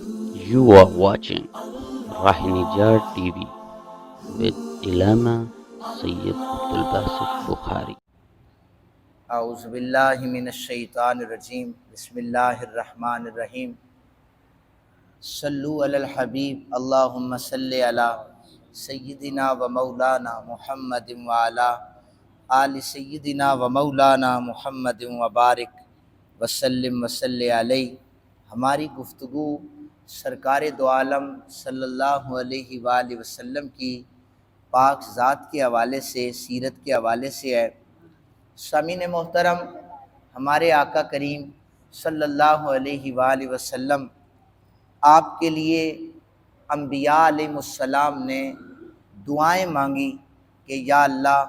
You are watching Rahinijar TV with Ilama Sayyid Abdul Basit Bukhari. اعوذ باللہ من الشیطان الرجیم بسم اللہ الرحمن الرحیم صلو علی الحبیب اللہم صلی علی سیدنا و مولانا محمد وعلی آل سیدنا و مولانا محمد وبارک وسلم وصلی علیہ۔ ہماری گفتگو سرکار دو عالم صلی اللہ علیہ وآلہ وسلم کی پاک ذات کے حوالے سے، سیرت کے حوالے سے ہے۔ سامعین محترم، ہمارے آقا کریم صلی اللہ علیہ وآلہ وسلم آپ کے لیے انبیاء علیہ السلام نے دعائیں مانگی کہ یا اللہ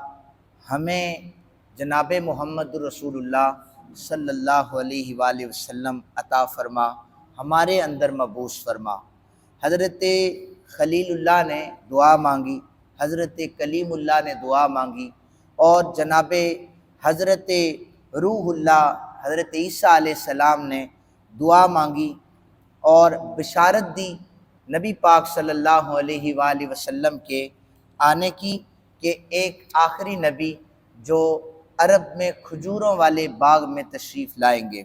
ہمیں جناب محمد رسول اللہ صلی اللہ علیہ وآلہ وسلم عطا فرما، ہمارے اندر مبعوث فرما۔ حضرت خلیل اللہ نے دعا مانگی، حضرت کلیم اللہ نے دعا مانگی، اور جناب حضرت روح اللہ حضرت عیسیٰ علیہ السلام نے دعا مانگی اور بشارت دی نبی پاک صلی اللہ علیہ وآلہ وسلم کے آنے کی، کہ ایک آخری نبی جو عرب میں کھجوروں والے باغ میں تشریف لائیں گے۔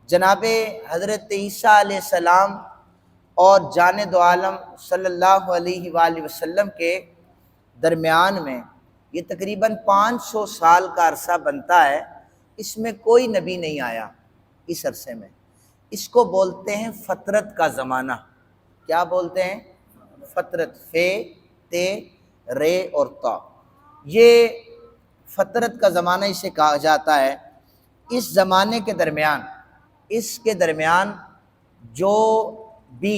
جناب حضرت عیسیٰ علیہ السلام اور جان دو عالم صلی اللہ علیہ وآلہ وسلم کے درمیان میں یہ تقریباً 500 سال کا عرصہ بنتا ہے، اس میں کوئی نبی نہیں آیا۔ اس عرصے میں اس کو بولتے ہیں فترت کا زمانہ۔ کیا بولتے ہیں؟ فترت، فے تے رے اور تا، یہ فترت کا زمانہ اسے کہا جاتا ہے۔ اس زمانے کے درمیان جو بھی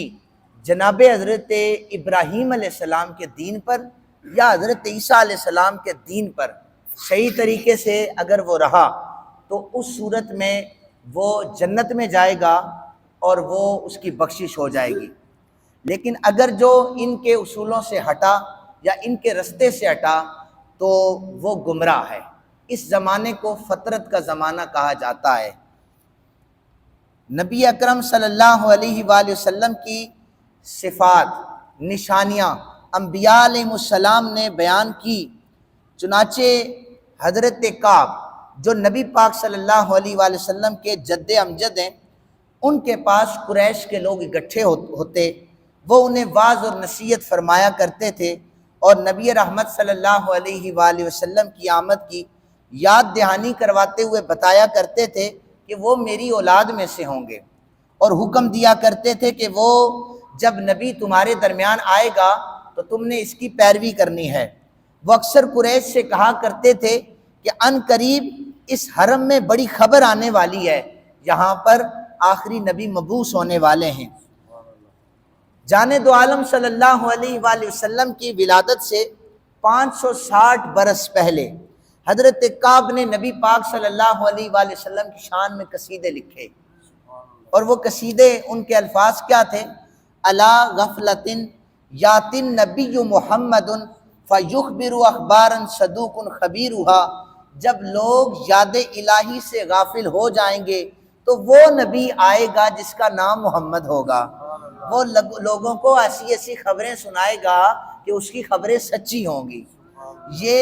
جناب حضرت ابراہیم علیہ السلام کے دین پر یا حضرت عیسیٰ علیہ السلام کے دین پر صحیح طریقے سے اگر وہ رہا تو اس صورت میں وہ جنت میں جائے گا اور وہ اس کی بخشش ہو جائے گی۔ لیکن اگر جو ان کے اصولوں سے ہٹا یا ان کے رستے سے ہٹا تو وہ گمراہ ہے۔ اس زمانے کو فترت کا زمانہ کہا جاتا ہے۔ نبی اکرم صلی اللہ علیہ وآلہ وسلم کی صفات، نشانیاں انبیاء علیہ السلام نے بیان کی۔ چنانچہ حضرت کعب جو نبی پاک صلی اللہ علیہ وآلہ وسلم کے جد امجد ہیں، ان کے پاس قریش کے لوگ اکٹھے ہوتے، وہ انہیں واعظ اور نصیحت فرمایا کرتے تھے، اور نبی رحمت صلی اللہ علیہ وآلہ وسلم کی آمد کی یاد دہانی کرواتے ہوئے بتایا کرتے تھے کہ وہ میری اولاد میں سے ہوں گے، اور حکم دیا کرتے تھے کہ وہ جب نبی تمہارے درمیان آئے گا تو تم نے اس کی پیروی کرنی ہے۔ وہ اکثر قریش سے کہا کرتے تھے کہ ان قریب اس حرم میں بڑی خبر آنے والی ہے، یہاں پر آخری نبی مبعوث ہونے والے ہیں۔ جان دو عالم صلی اللہ علیہ وآلہ وسلم کی ولادت سے 560 برس پہلے حضرت کعب نے نبی پاک صلی اللہ علیہ وآلہ وسلم کی شان میں قصیدے لکھے، اور وہ قصیدے ان کے الفاظ کیا تھے؟ الا غفلۃ یاتی النبی محمد فیخبر اخبارا صدوق خبیرها، جب لوگ یاد الہی سے غافل ہو جائیں گے تو وہ نبی آئے گا جس کا نام محمد ہوگا، وہ لوگوں کو ایسی ایسی خبریں سنائے گا کہ اس کی خبریں سچی ہوں گی۔ یہ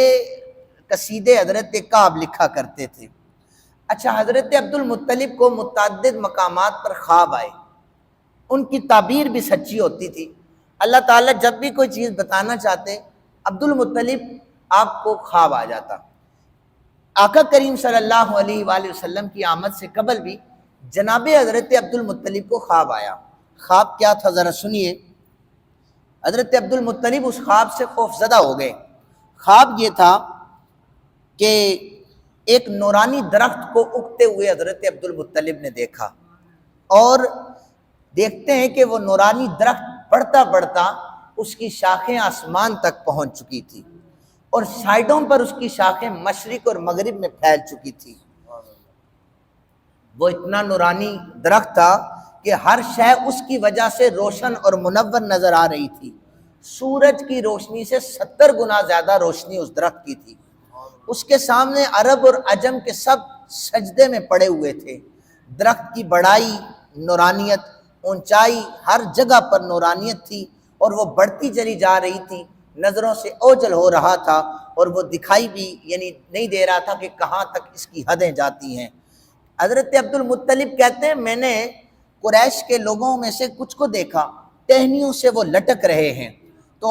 قصیدے حضرت کعب لکھا کرتے تھے۔ اچھا، حضرت عبد المطلب کو متعدد مقامات پر خواب آئے، ان کی تعبیر بھی سچی ہوتی تھی۔ اللہ تعالیٰ جب بھی کوئی چیز بتانا چاہتے، عبد المطلب آپ کو خواب آ جاتا۔ آقا کریم صلی اللہ علیہ وآلہ وسلم کی آمد سے قبل بھی جناب حضرت عبد المطلب کو خواب آیا۔ خواب کیا تھا ذرا سنیے۔ حضرت عبد المطلب اس خواب سے خوف زدہ ہو گئے۔ خواب یہ تھا کہ ایک نورانی درخت کو اگتے ہوئے حضرت عبد المطلب نے دیکھا، اور دیکھتے ہیں کہ وہ نورانی درخت بڑھتا بڑھتا اس کی شاخیں آسمان تک پہنچ چکی تھی، اور سائیڈوں پر اس کی شاخیں مشرق اور مغرب میں پھیل چکی تھی۔ وہ اتنا نورانی درخت تھا کہ ہر شے اس کی وجہ سے روشن اور منور نظر آ رہی تھی۔ سورج کی روشنی سے 70 گنا زیادہ روشنی اس درخت کی تھی۔ اس کے سامنے عرب اور عجم کے سب سجدے میں پڑے ہوئے تھے۔ درخت کی بڑائی، نورانیت اونچائی، ہر جگہ پر نورانیت تھی، اور وہ بڑھتی چلی جا رہی تھی، نظروں سے اوجھل ہو رہا تھا، اور وہ دکھائی بھی یعنی نہیں دے رہا تھا کہ کہاں تک اس کی حدیں جاتی ہیں۔ حضرت عبد المطلب کہتے ہیں میں نے قریش کے لوگوں میں سے کچھ کو دیکھا، ٹہنیوں سے وہ لٹک رہے ہیں، تو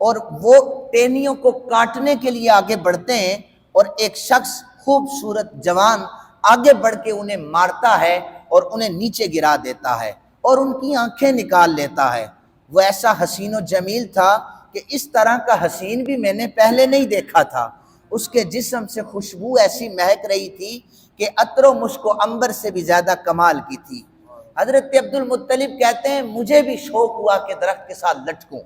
اور وہ ٹہنیوں کو کاٹنے کے لیے آگے بڑھتے ہیں، اور ایک شخص خوبصورت جوان آگے بڑھ کے انہیں مارتا ہے اور انہیں نیچے گرا دیتا ہے اور ان کی آنکھیں نکال لیتا ہے۔ وہ ایسا حسین و جمیل تھا کہ اس طرح کا حسین بھی میں نے پہلے نہیں دیکھا تھا۔ اس کے جسم سے خوشبو ایسی مہک رہی تھی کہ عطر و مشک و عنبر سے بھی زیادہ کمال کی تھی۔ حضرت عبد المطلب کہتے ہیں مجھے بھی شوق ہوا کہ درخت کے ساتھ لٹکوں،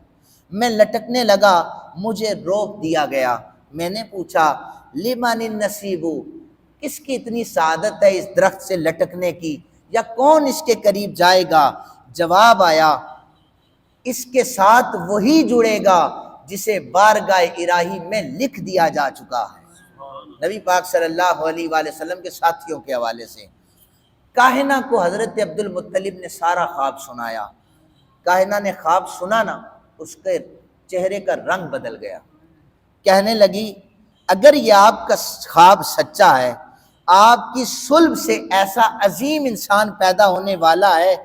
میں لٹکنے لگا، مجھے روک دیا گیا۔ میں نے پوچھا لمن النصیب، کس کی اتنی سعادت ہے اس درخت سے لٹکنے کی، یا کون اس کے قریب جائے گا؟ جواب آیا اس کے ساتھ وہی جڑے گا جسے بارگاہ الہی میں لکھ دیا جا چکا ہے۔ نبی پاک صلی اللہ علیہ وآلہ وسلم کے ساتھیوں کے حوالے سے کاہنہ کو حضرت عبد المطلب نے سارا خواب سنایا۔ کاہنہ نے خواب سنا نا، اس کے چہرے کا رنگ بدل گیا، کہنے لگی اگر یہ آپ کا خواب سچا ہے، آپ کی صلب سے ایسا عظیم انسان پیدا ہونے والا ہے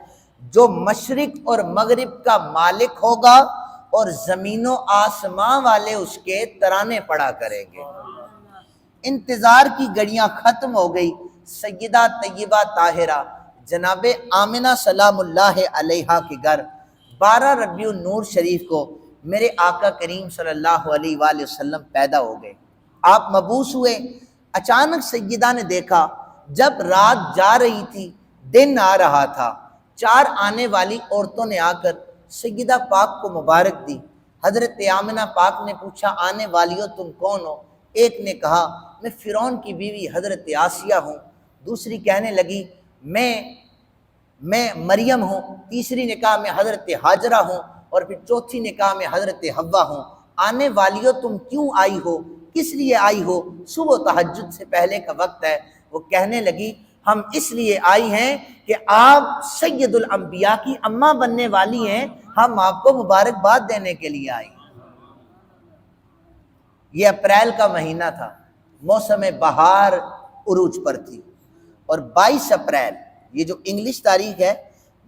جو مشرق اور مغرب کا مالک ہوگا اور زمین و آسمان والے اس کے ترانے پڑا کریں گے۔ انتظار کی گھڑیاں ختم ہو گئی۔ سیدہ طیبہ طاہرہ جناب آمنہ سلام اللہ علیہا کے گھر 12 ربیع النور شریف کو میرے آقا کریم صلی اللہ علیہ وآلہ وسلم پیدا ہو گئے۔ آپ مبعوث ہوئے۔ اچانک سیدہ نے دیکھا جب رات جا رہی تھی، دن آ رہا تھا، 4 آنے والی عورتوں نے آ کر سیدہ پاک کو مبارک دی۔ حضرت آمنہ پاک نے پوچھا آنے والیوں تم کون ہو؟ ایک نے کہا میں فرعون کی بیوی حضرت آسیہ ہوں، دوسری کہنے لگی میں مریم ہوں، تیسری نے کہا میں حضرت ہاجرہ ہوں، اور پھر چوتھی نے کہا میں حضرت حوا ہوں۔ آنے والیوں تم کیوں آئی ہو، کس لیے آئی ہو؟ صبح تہجد سے پہلے کا وقت ہے۔ وہ کہنے لگی ہم اس لیے آئی ہیں کہ آپ سید الانبیاء کی اماں بننے والی ہیں، ہم آپ کو مبارکباد دینے کے لیے آئی۔ یہ اپریل کا مہینہ تھا، موسم بہار عروج پر تھی، اور 22 اپریل یہ جو انگلش تاریخ ہے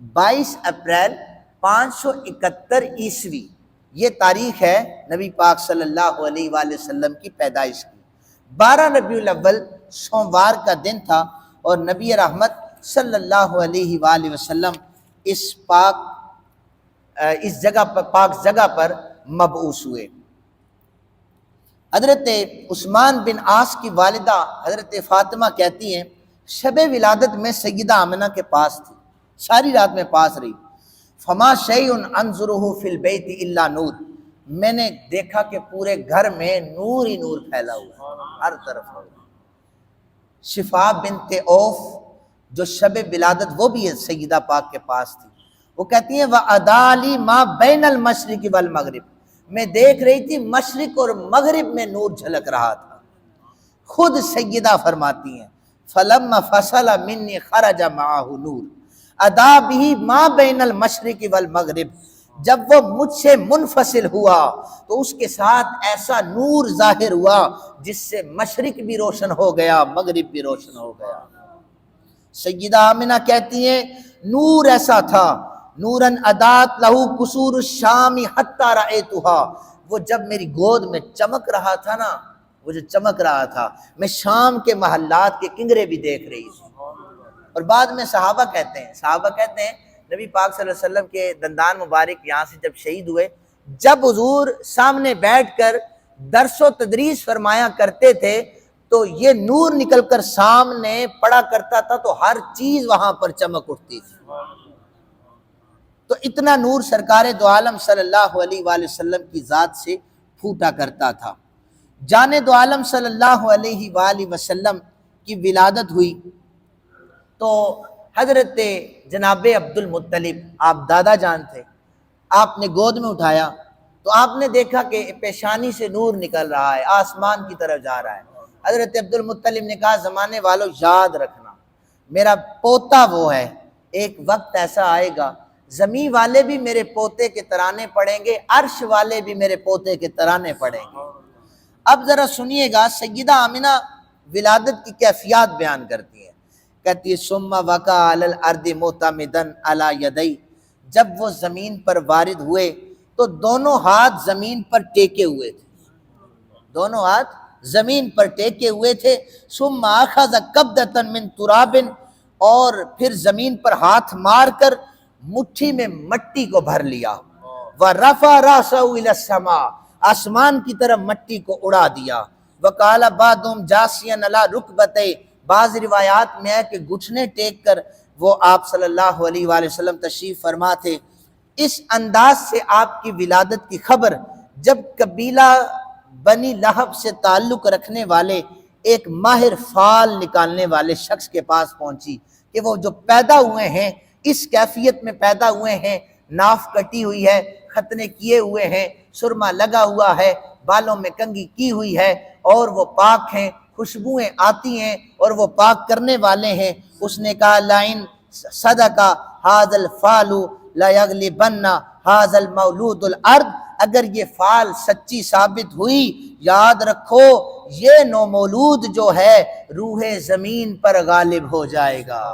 22 اپریل 571 عیسوی، یہ تاریخ ہے نبی پاک صلی اللہ علیہ وآلہ وسلم کی پیدائش کی۔ 12 ربیع الاول سوموار کا دن تھا، اور نبی رحمت صلی اللہ علیہ وآلہ وسلم اس پاک جگہ پر مبعوث ہوئے۔ حضرت عثمان بن عاص کی والدہ حضرت فاطمہ کہتی ہیں شب ولادت میں سیدہ آمنہ کے پاس تھی، ساری رات میں پاس رہی۔ فما شیء انظرہ فی البیت الا نور، میں نے دیکھا کہ پورے گھر میں نور ہی نور پھیلا ہوا ہے، ہر طرف ہو۔ شفا بنت اوف جو شب ولادت وہ بھی سیدہ پاک کے پاس تھی، وہ کہتی ہیں وَأَدَالِ مَا بَيْنَ الْمَشْرِقِ وَالْمَغْرِبِ، میں دیکھ رہی تھی مشرق اور مغرب میں نور جھلک رہا تھا۔ خود سیدہ فرماتی ہیں فَلَمَّا فَصَلَ مِنِّي خَرَجَ مَعَهُ نور ادا بھی ماں بین المشرق والمغرب، جب وہ مجھ سے منفصل ہوا تو اس کے ساتھ ایسا نور ظاہر ہوا جس سے مشرق بھی روشن ہو گیا، مغرب بھی روشن ہو گیا۔ سیدہ آمنہ کہتی ہیں نور ایسا تھا، نوراً ادات لہو قصور الشام حتی رأیتہا، وہ جب میری گود میں چمک رہا تھا نا، وہ جو چمک رہا تھا میں شام کے محلات کے کنگرے بھی دیکھ رہی تھی۔ اور بعد میں صحابہ کہتے ہیں نبی پاک صلی اللہ علیہ وسلم کے دندان مبارک یہاں سے جب شہید ہوئے، جب حضور سامنے بیٹھ کر درس و تدریس فرمایا کرتے تھے تو یہ نور نکل کر سامنے پڑا کرتا تھا تو ہر چیز وہاں پر چمک اٹھتی تھی۔ تو اتنا نور سرکار دو عالم صلی اللہ علیہ وآلہ وسلم کی ذات سے پھوٹا کرتا تھا۔ جان دو عالم صلی اللہ علیہ وآلہ وسلم کی ولادت ہوئی تو حضرت جناب عبد المطلب، آپ دادا جان تھے، آپ نے گود میں اٹھایا تو آپ نے دیکھا کہ پیشانی سے نور نکل رہا ہے، آسمان کی طرف جا رہا ہے۔ حضرت عبد المطلب نے کہا زمانے والوں یاد رکھنا میرا پوتا وہ ہے، ایک وقت ایسا آئے گا زمین والے بھی میرے پوتے کے ترانے پڑھیں گے، عرش والے بھی میرے پوتے کے ترانے پڑھیں گے۔ اب ذرا سنیے گا، سیدہ آمنہ ولادت کی کیفیات بیان کرتی ہیں، کہتی ہے ثم وقع علی الارض معتمدا علی یدی، جب وہ زمین پر وارد ہوئے تو دونوں ہاتھ زمین پر ٹیکے ہوئے تھے، دونوں ہاتھ زمین پر ٹیکے ہوئے تھے۔ ثم اخذ قبضۃ من تراب، اور پھر زمین پر ہاتھ مار کر مٹھی میں مٹی کو بھر لیا، ورفع راسہ الی السماء، آسمان کی طرف مٹی کو اڑا دیا، وقال بعضهم جاسیا علی رکبتیہ، بعض روایات میں ہے کہ گھٹنے ٹیک کر وہ آپ صلی اللہ علیہ وآلہ وسلم تشریف فرما تھے۔ اس انداز سے آپ کی ولادت کی خبر جب قبیلہ بنی لہب سے تعلق رکھنے والے ایک ماہر فال نکالنے والے شخص کے پاس پہنچی کہ وہ جو پیدا ہوئے ہیں اس کیفیت میں پیدا ہوئے ہیں، ناف کٹی ہوئی ہے، ختنے کیے ہوئے ہیں، سرما لگا ہوا ہے، بالوں میں کنگھی کی ہوئی ہے، اور وہ پاک ہیں، خوشبوئیں آتی ہیں اور وہ پاک کرنے والے ہیں۔ اس نے کہا لئن صدق ھذا الفال لیغلبن ھذا المولود الارض، اگر یہ فال سچی ثابت ہوئی، یاد رکھو یہ نومولود جو ہے روح زمین پر غالب ہو جائے گا۔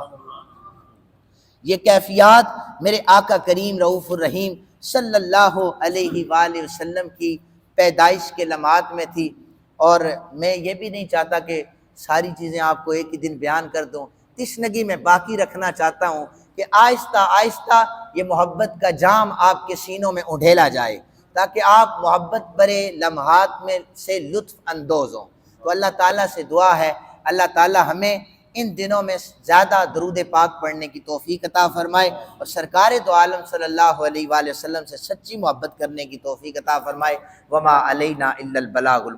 یہ کیفیات میرے آقا کریم رؤوف الرحیم صلی اللہ علیہ وآلہ وسلم کی پیدائش کے لمحات میں تھی، اور میں یہ بھی نہیں چاہتا کہ ساری چیزیں آپ کو ایک ہی دن بیان کر دوں، تشنگی میں باقی رکھنا چاہتا ہوں کہ آہستہ آہستہ یہ محبت کا جام آپ کے سینوں میں اڈھیلا جائے تاکہ آپ محبت برے لمحات میں سے لطف اندوز ہوں۔ تو اللہ تعالیٰ سے دعا ہے اللہ تعالیٰ ہمیں ان دنوں میں زیادہ درود پاک پڑھنے کی توفیق عطا فرمائے، اور سرکار دو عالم صلی اللہ علیہ وآلہ وسلم سے سچی محبت کرنے کی توفیق عطا فرمائے۔ وما علینا الا البلاغ